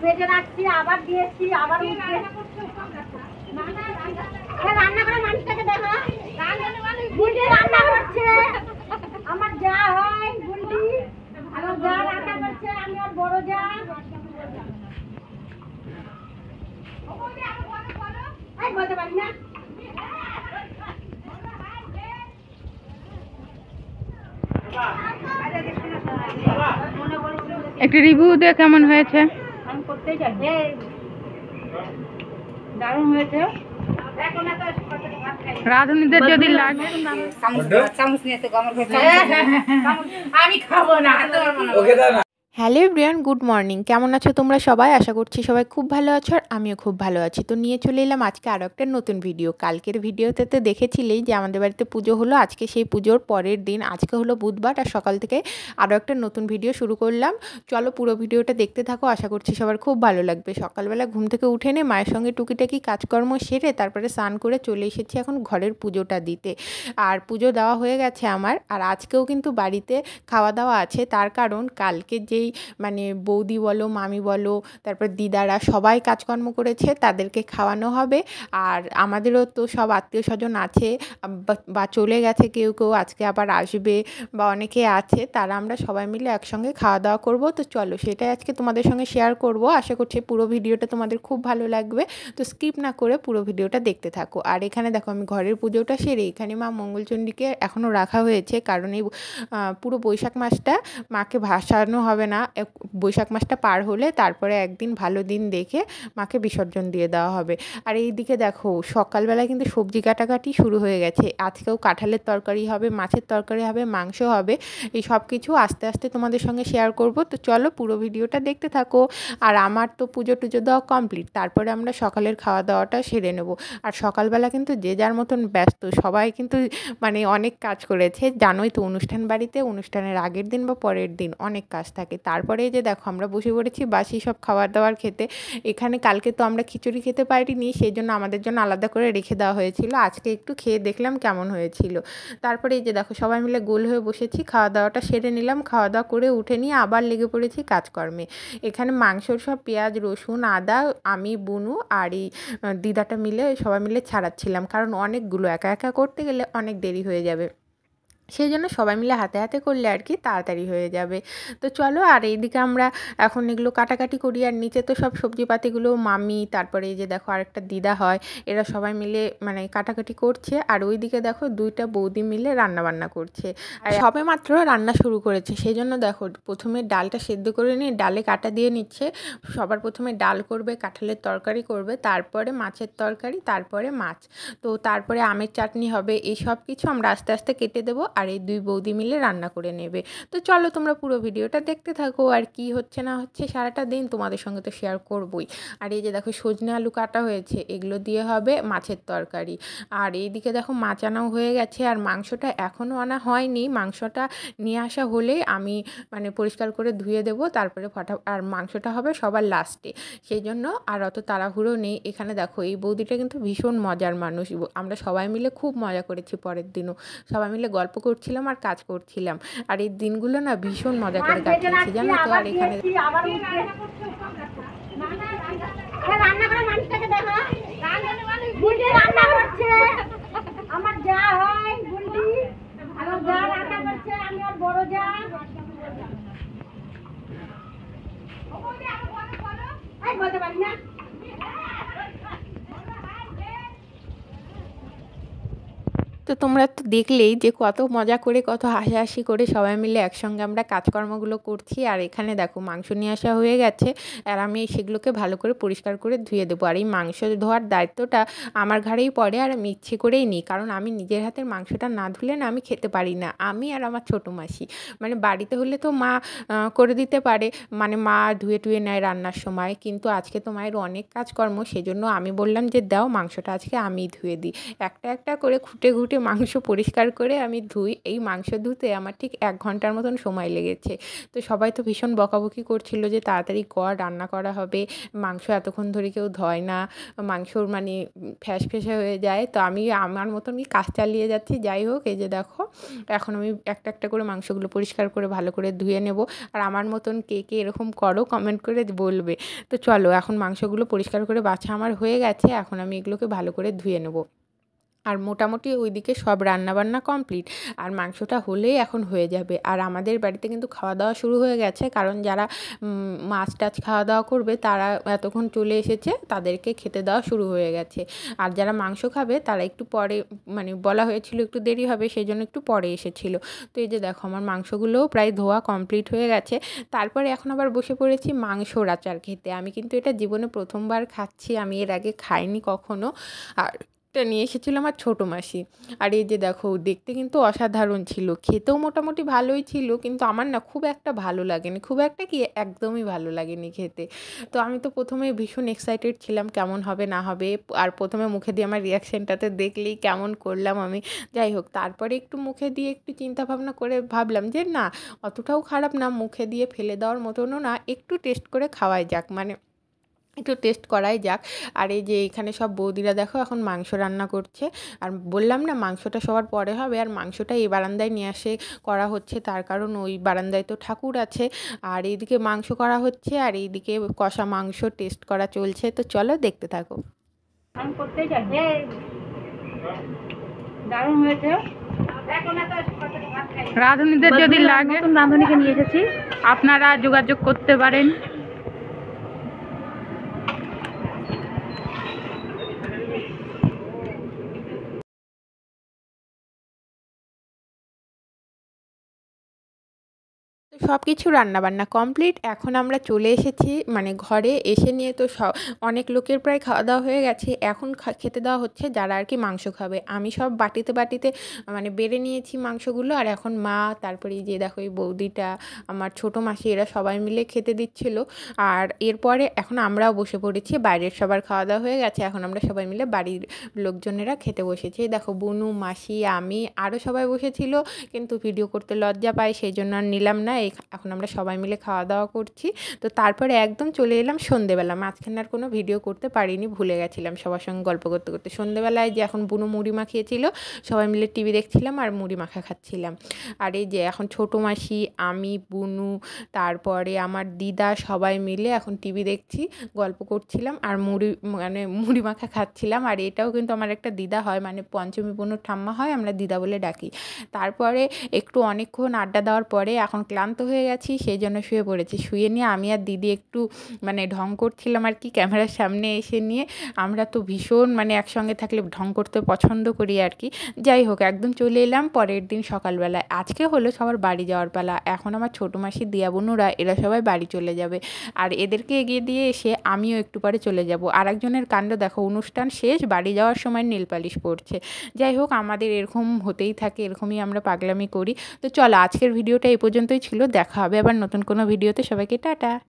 ভেজে রাখছি, আবার দিয়েছি, আবার রান্না করে মানুষটাকে দেখো, রান্না করছে আমার যা হয় বুলটি, আমার যা রান্না করছে, আমি ওর বড় যা। বলতে পারি না। একটু রিভিউ দে কেমন হয়েছে। আমি করতেই চাই, দারুণ হয়েছে। রাঁধুনিদের যদি লাগে আমি খাবো না। Hello everyone, good morning. কেমন আছো তোমরা সবাই? আশা করছি সবাই খুব ভালো আছো আর আমিও খুব ভালো আছি। তো নিয়ে চলে এলাম আজকে আরও একটা নতুন ভিডিও। কালকের ভিডিওতে তো দেখেছিলেই যে আমাদের বাড়িতে পুজো হলো, আজকে সেই পুজোর পরের দিন, আজকে হলো বুধবার আর সকাল থেকে আরও একটা নতুন ভিডিও শুরু করলাম। চলো পুরো ভিডিওটা দেখতে থাকো, আশা করছি সবার খুব ভালো লাগবে। সকালবেলা ঘুম থেকে উঠে নিয়ে মায়ের সঙ্গে টুকিটাকি কাজকর্ম সেরে তারপরে স্নান করে চলে এসেছি এখন ঘরের পুজোটা দিতে। আর পুজো দেওয়া হয়ে গেছে আমার, আর আজকেও কিন্তু বাড়িতে খাওয়া দাওয়া আছে। তার কারণ কালকে যেই মানে বৌদি বলো, মামি বলো, তারপর দিদারা সবাই কাজকর্ম করেছে, তাদেরকে খাওয়ানো হবে। আর আমাদেরও তো সব আত্মীয় স্বজন আছে বা চলে গেছে, কেউ কেউ আজকে আবার আসবে বা অনেকে আছে, তারা আমরা সবাই মিলে একসঙ্গে খাওয়া দাওয়া করব। তো চলো সেটাই আজকে তোমাদের সঙ্গে শেয়ার করব। আশা করছি পুরো ভিডিওটা তোমাদের খুব ভালো লাগবে। তো স্কিপ না করে পুরো ভিডিওটা দেখতে থাকো। আর এখানে দেখো আমি ঘরের পুজোটা সেরে এখানে মা মঙ্গলচণ্ডীকে এখনও রাখা হয়েছে, কারণ এই পুরো বৈশাখ মাসটা মাকে ভাসানো হবে না। বৈশাখ মাসটা পার হলে তারপরে একদিন ভালো দিন দেখে মাকে বিসর্জন দিয়ে দেওয়া হবে। আর এই দিকে দেখো সকালবেলা কিন্তু সবজি কাটাকাটি শুরু হয়ে গেছে। আজকেও কাঁঠালের তরকারি হবে, মাছের তরকারি হবে, মাংস হবে। এই সব কিছু আস্তে আস্তে তোমাদের সঙ্গে শেয়ার করব। তো চলো পুরো ভিডিওটা দেখতে থাকো। আর আমার তো পুজো টুজো দেওয়া কমপ্লিট, তারপরে আমরা সকালের খাওয়া দাওয়াটা সেরে নেব। আর সকালবেলা কিন্তু যে যার মতন ব্যস্ত, সবাই কিন্তু মানে অনেক কাজ করেছে। জানোই তো অনুষ্ঠান বাড়িতে অনুষ্ঠানের আগের দিন বা পরের দিন অনেক কাজ থাকে। তারপরে যে দেখো আমরা বসে পড়েছি বাসি সব খাবার দাবার খেতে। এখানে কালকে তো আমরা খিচুড়ি খেতে পারিনি, সেই জন্য আমাদের জন্য আলাদা করে রেখে দেওয়া হয়েছিল। আজকে একটু খেয়ে দেখলাম কেমন হয়েছিল। তারপরে এই যে দেখো সবাই মিলে গোল হয়ে বসেছি, খাওয়া দাওয়াটা সেরে নিলাম। খাওয়া দাওয়া করে উঠে নিয়ে আবার লেগে পড়েছি কাজকর্মে। এখানে মাংসর সব পেঁয়াজ রসুন আদা আমি বুনু আর এই দিদাটা মিলে সবাই মিলে ছাড়াচ্ছিলাম, কারণ অনেকগুলো একা একা করতে গেলে অনেক দেরি হয়ে যাবে, সেই জন্য সবাই মিলে হাতে হাতে করলে আর কি তাড়াতাড়ি হয়ে যাবে। তো চলো, আর এইদিকে আমরা এখন এগুলো কাটাকাটি করি। আর নিচে তো সব সবজিপাতিগুলো মামি, তারপরে এই যে দেখো আরেকটা দিদা হয়, এরা সবাই মিলে মানে কাটাকাটি করছে। আর ওইদিকে দেখো দুইটা বৌদি মিলে রান্নাবান্না করছে। আর সবে মাত্র রান্না শুরু করেছে, সেই জন্য দেখো প্রথমে ডালটা সেদ্ধ করে নিয়ে ডালে কাটা দিয়ে নিচ্ছে। সবার প্রথমে ডাল করবে, কাঁঠালের তরকারি করবে, তারপরে মাছের তরকারি, তারপরে মাছ, তো তারপরে আমের চাটনি হবে। এই সব কিছু আমরা আস্তে আস্তে কেটে দেবো আর এই দুই বৌদি মিলে রান্না করে নেবে। তো চলো তোমরা পুরো ভিডিওটা দেখতে থাকো। আর কি হচ্ছে না হচ্ছে সারাটা দিন তোমাদের সঙ্গে তো শেয়ার করবই। আর এই যে দেখো সজনে আলু কাটা হয়েছে, এগুলো দিয়ে হবে মাছের তরকারি। আর এইদিকে দেখো মাছ আনাও হয়ে গেছে, আর মাংসটা এখনও আনা হয়নি। মাংসটা নিয়ে আসা হলেই আমি মানে পরিষ্কার করে ধুয়ে দেবো, তারপরে আর মাংসটা হবে সবার লাস্টে, সেই জন্য আর অত তাড়াহুড়ো নেই। এখানে দেখো এই বৌদিটা কিন্তু ভীষণ মজার মানুষ, আমরা সবাই মিলে খুব মজা করেছি। পরের দিনও সবাই মিলে গল্প করছিলাম আর কাজ করছিলাম, আর এই দিনগুলো না ভীষণ মজা করে কাটিয়েছি জানো তো। আর এখানে রান্না করে মানুষটাকে দেখো, রান্না করছে আমার যা হয় বুলটি, আমার যা রান্না করছে, আমি ওর বড় যা। বলতে পারি না। তো তোমরা তো দেখলেই যে কত মজা করে কত হাসাহাসি করে সবাই মিলে একসঙ্গে আমরা কাজকর্মগুলো করছি। আর এখানে দেখো মাংস নিয়ে আসা হয়ে গেছে, আর আমি সেগুলোকে ভালো করে পরিষ্কার করে ধুয়ে দেবো। আর এই মাংস ধোয়ার দায়িত্বটা আমার ঘাড়েই পড়ে, আর আমি ইচ্ছে করেই নিই, কারণ আমি নিজের হাতের মাংসটা না ধুলে না আমি খেতে পারি না। আমি আর আমার ছোটো মাসি, মানে বাড়িতে হলে তো মা করে দিতে পারে, মানে মা ধুয়ে টুয়ে নেয় রান্নার সময়, কিন্তু আজকে তো মায়ের অনেক কাজকর্ম, সেজন্য আমি বললাম যে দাও মাংসটা আজকে আমি ধুয়ে দিই। একটা একটা করে খুঁটে খুঁটে কেটে মাংস পরিষ্কার করে আমি ধুই। এই মাংস ধুতে আমার ঠিক 1 ঘন্টার মতন সময় লেগেছে। তো সবাই তো ভীষণ বকাবকি করছিল যে তাড়াতাড়ি কর, রান্না করা হবে, মাংস এতক্ষণ ধরে কেউ ধয় না, মাংসর মানে ফ্যাসফ্যাসে হয়ে যায়। তো আমি আমার মতনই কাজ চালিয়ে যাচ্ছি। যাই হোক, এই যে দেখো এখন আমি একটা একটা করে মাংসগুলো পরিষ্কার করে ভালো করে ধুয়ে নেব। আর আমার মতন কে কে এরকম করো কমেন্ট করে বলবে। তো চলো, এখন মাংসগুলো পরিষ্কার করে বাছা আমার হয়ে গেছে। এখন আমি এগুলোকে ভালো করে ধুয়ে নেব। আর মোটামুটি ওইদিকে সব রান্নাবান্না কমপ্লিট, আর মাংসটা হলেই এখন হয়ে যাবে। আর আমাদের বাড়িতে কিন্তু খাওয়া দাওয়া শুরু হয়ে গেছে, কারণ যারা মাছ টাছ খাওয়া দাওয়া করবে তারা এতক্ষণ চলে এসেছে, তাদেরকে খেতে দেওয়া শুরু হয়ে গেছে। আর যারা মাংস খাবে তারা একটু পরে, মানে বলা হয়েছিল একটু দেরি হবে, সেই জন্য একটু পরে এসেছিলো। তো এই যে দেখো আমার মাংসগুলোও প্রায় ধোয়া কমপ্লিট হয়ে গেছে। তারপরে এখন আবার বসে পড়েছি মাংসর আচার খেতে। আমি কিন্তু এটা জীবনে প্রথমবার খাচ্ছি, আমি এর আগে খাইনি কখনো। আর এটা নিয়ে এসেছিল আমার ছোটো মাসি। আর এই যে দেখো, দেখতে কিন্তু অসাধারণ ছিল, খেতেও মোটামুটি ভালোই ছিল, কিন্তু আমার না খুব একটা ভালো লাগেনি, খুব একটা কি একদমই ভালো লাগেনি খেতে। তো আমি তো প্রথমে ভীষণ এক্সাইটেড ছিলাম কেমন হবে না হবে, আর প্রথমে মুখে দিয়ে আমার রিয়াকশানটাতে দেখলেই কেমন করলাম আমি। যাই হোক, তারপরে একটু মুখে দিয়ে একটু চিন্তা ভাবনা করে ভাবলাম যে না, অতটাও খারাপ না, মুখে দিয়ে ফেলে দেওয়ার মতনও না, একটু টেস্ট করে খাওয়াই যাক, মানে একটু টেস্ট করাই যাক। আর এই যে এখানে সব বৌদিরা দেখো এখন মাংস রান্না করছে। আর বললাম না মাংসটা সবার পরে হবে, আর মাংসটা এই বারান্দায় নিয়ে আসে করা হচ্ছে, তার কারণ ওই বারান্দায় তো ঠাকুর আছে। আর এইদিকে মাংস করা হচ্ছে, আর এইদিকে কষা মাংস টেস্ট করা চলছে। তো চলো দেখতে থাকো। আমি করতেই যাই, দারুণ হয়েছে। রাঁধুনিদের যদি লাগে নতুন রাঁধুনিকে নিয়ে এসেছি, আপনারা যোগাযোগ করতে পারেন। সব কিছু রান্নাবান্না কমপ্লিট। এখন আমরা চলে এসেছি মানে ঘরে। এসে নিয়ে তো অনেক লোকের প্রায় খাওয়া দাওয়া হয়ে গেছে। এখন খেতে দেওয়া হচ্ছে যারা আর কি মাংস খাবে। আমি সব বাটিতে বাটিতে মানে বেড়ে নিয়েছি মাংসগুলো। আর এখন মা, তারপরে এই যে দেখো এই বৌদিটা, আমার ছোটো মাসি, এরা সবাই মিলে খেতে দিচ্ছিল। আর এরপরে এখন আমরাও বসে পড়েছি। বাইরের সবার খাওয়া দাওয়া হয়ে গেছে, এখন আমরা সবাই মিলে বাড়ির লোকজনেরা খেতে বসেছি। দেখো বুনু, মাসি, আমি, আরও সবাই বসেছিল, কিন্তু ভিডিও করতে লজ্জা পাই, সেই জন্য আর নিলাম না। এখন আমরা সবাই মিলে খাওয়া দাওয়া করছি। তো তারপরে একদম চলে এলাম সন্ধেবেলা। মাঝখানে আর কোনো ভিডিও করতে পারিনি, ভুলে গেছিলাম সবার সঙ্গে গল্প করতে করতে। সন্ধেবেলায় যে এখন বুনু মুড়ি মাখিয়েছিল, সবাই মিলে টিভি দেখছিলাম আর মুড়ি মাখা খাচ্ছিলাম। আর এই যে এখন ছোটো মাসি, আমি, বুনু, তারপরে আমার দিদা, সবাই মিলে এখন টিভি দেখছি, গল্প করছিলাম আর মুড়ি মাখা খাচ্ছিলাম। আর এটাও কিন্তু আমার একটা দিদা হয়, মানে পঞ্চমী বুনুর ঠাম্মা হয়, আমরা দিদা বলে ডাকি। তারপরে একটু অনেকক্ষণ আড্ডা দেওয়ার পরে এখন ক্লান্ত হয়ে গেছি, সেই জন্য শুয়ে পড়েছি। শুয়ে নিয়ে আমি আর দিদি একটু মানে ঢং করছিলাম আর কি, ক্যামেরার সামনে এসে নিয়ে। আমরা তো ভীষণ মানে একসঙ্গে থাকলে ঢং করতে পছন্দ করি আর কি। যাই হোক, একদম চলে এলাম পরের দিন সকালবেলায়। আজকে হলো সবার বাড়ি যাওয়ার পালা। এখন আমার ছোটো মাসি, দিয়া বোনুরা, এরা সবাই বাড়ি চলে যাবে। আর এদেরকে এগিয়ে দিয়ে এসে আমিও একটু পরে চলে যাব। আর একজনের কাণ্ড দেখো, অনুষ্ঠান শেষ, বাড়ি যাওয়ার সময় নেল পালিশ পড়ছে। যাই হোক, আমাদের এরকম হতেই থাকে, এরকমই আমরা পাগলামি করি। তো চলো, আজকের ভিডিওটা এই পর্যন্তই ছিল। দেখা হবে আবার নতুন কোনো ভিডিওতে। সবাইকে টাটা।